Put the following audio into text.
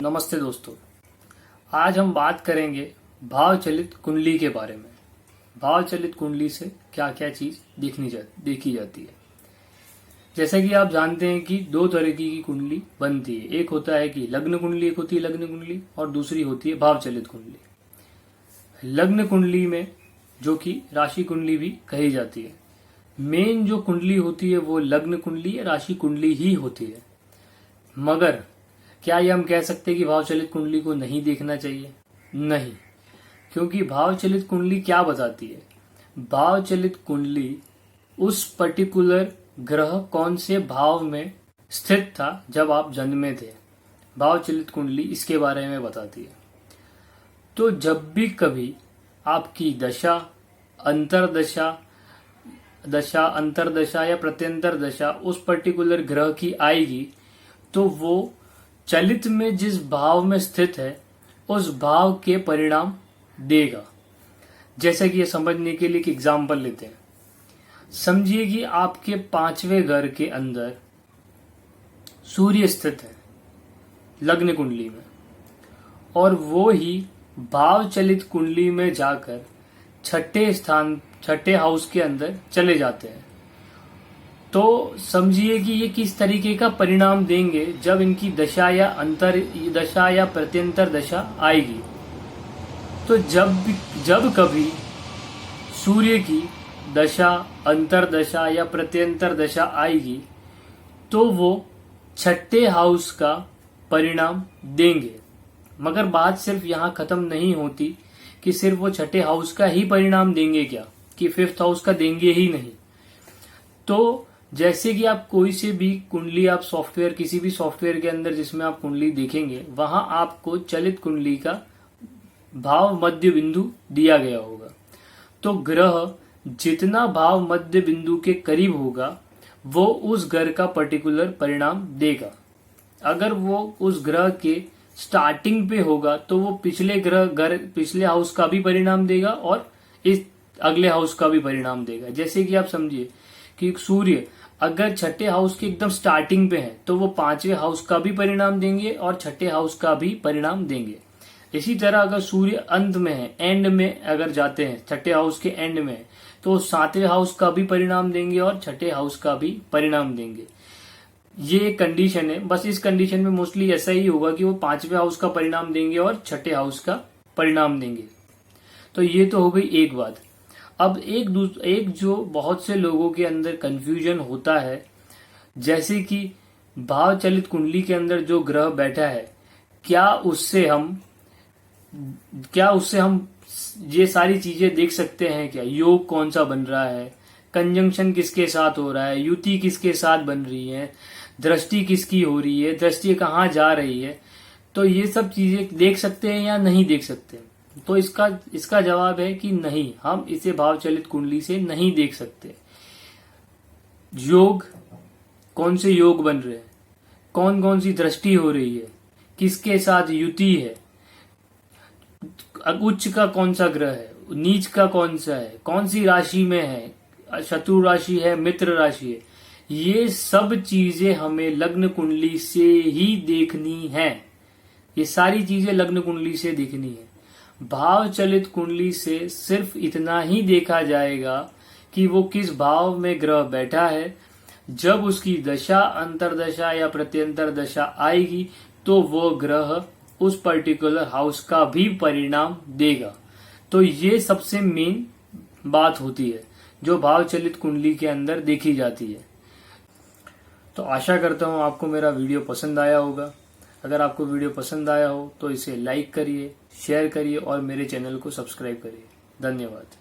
नमस्ते दोस्तों। आज हम बात करेंगे भाव चलित कुंडली के बारे में। भाव चलित कुंडली से क्या क्या चीज देखी जाती है। जैसा कि आप जानते हैं कि दो तरह की कुंडली बनती है। एक होता है कि लग्न कुंडली, एक होती है लग्न कुंडली और दूसरी होती है भाव चलित कुंडली। लग्न कुंडली में जो कि राशि कुंडली भी कही जाती है, मेन जो कुंडली होती है वो लग्न कुंडली या राशि कुंडली ही होती है। मगर क्या ये हम कह सकते हैं कि भाव चलित कुंडली को नहीं देखना चाहिए? नहीं, क्योंकि भाव चलित कुंडली क्या बताती है? भाव चलित कुंडली उस पर्टिकुलर ग्रह कौन से भाव में स्थित था जब आप जन्मे थे, भाव चलित कुंडली इसके बारे में बताती है। तो जब भी कभी आपकी दशा, अंतरदशा, अंतरदशा या प्रत्यंतर दशा उस पर्टिकुलर ग्रह की आएगी तो वो चलित में जिस भाव में स्थित है उस भाव के परिणाम देगा। जैसे कि ये समझने के लिए एक एग्जाम्पल लेते हैं। समझिए कि आपके 5वें घर के अंदर सूर्य स्थित है लग्न कुंडली में, और वो ही भाव चलित कुंडली में जाकर छठे हाउस के अंदर चले जाते हैं। तो समझिए कि ये किस तरीके का परिणाम देंगे जब इनकी दशा या अंतर दशा या प्रत्यंतर दशा आएगी। तो जब कभी सूर्य की दशा, अंतरदशा या प्रत्यंतर दशा आएगी तो वो छठे हाउस का परिणाम देंगे। मगर बात सिर्फ यहाँ खत्म नहीं होती कि सिर्फ वो छठे हाउस का ही परिणाम देंगे, क्या कि 5th हाउस का देंगे ही नहीं। तो जैसे कि आप कोई से भी कुंडली, आप सॉफ्टवेयर, किसी भी सॉफ्टवेयर के अंदर जिसमें आप कुंडली देखेंगे, वहां आपको चलित कुंडली का भाव मध्य बिंदु दिया गया होगा। तो ग्रह जितना भाव मध्य बिंदु के करीब होगा वो उस ग्रह का पर्टिकुलर परिणाम देगा। अगर वो उस ग्रह के स्टार्टिंग पे होगा तो वो पिछले हाउस का भी परिणाम देगा और इस अगले हाउस का भी परिणाम देगा। जैसे कि आप समझिए कि सूर्य अगर छठे हाउस के एकदम स्टार्टिंग पे है तो वो 5वें हाउस का भी परिणाम देंगे और छठे हाउस का भी परिणाम देंगे। इसी तरह अगर सूर्य अंत में है, एंड में अगर जाते हैं, छठे हाउस के एंड में है, तो 7वें हाउस का भी परिणाम देंगे और छठे हाउस का भी परिणाम देंगे। ये एक कंडीशन है। बस इस कंडीशन में मोस्टली ऐसा ही होगा कि वो 5वें हाउस का परिणाम देंगे और छठे हाउस का परिणाम देंगे। तो ये तो हो गई एक बात। अब एक जो बहुत से लोगों के अंदर कंफ्यूजन होता है, जैसे कि भाव चलित कुंडली के अंदर जो ग्रह बैठा है, क्या उससे हम ये सारी चीजें देख सकते हैं? क्या योग कौन सा बन रहा है, कंजंक्शन किसके साथ हो रहा है, युति किसके साथ बन रही है, दृष्टि किसकी हो रही है, दृष्टि कहाँ जा रही है, तो ये सब चीजें देख सकते हैं या नहीं देख सकते? तो इसका जवाब है कि नहीं, हम इसे भाव चलित कुंडली से नहीं देख सकते। योग, कौन से योग बन रहे हैं, कौन कौन सी दृष्टि हो रही है, किसके साथ युति है, उच्च का कौन सा ग्रह है, नीच का कौन सा है, कौन सी राशि में है, शत्रु राशि है, मित्र राशि है, ये सब चीजें हमें लग्न कुंडली से ही देखनी है। ये सारी चीजें लग्न कुंडली से देखनी है। भाव चलित कुंडली से सिर्फ इतना ही देखा जाएगा कि वो किस भाव में ग्रह बैठा है। जब उसकी दशा, अंतरदशा या प्रत्यंतर दशा आएगी तो वो ग्रह उस पर्टिकुलर हाउस का भी परिणाम देगा। तो ये सबसे मेन बात होती है जो भाव चलित कुंडली के अंदर देखी जाती है। तो आशा करता हूं आपको मेरा वीडियो पसंद आया होगा। अगर आपको वीडियो पसंद आया हो तो इसे लाइक करिए, शेयर करिए और मेरे चैनल को सब्सक्राइब करिए। धन्यवाद।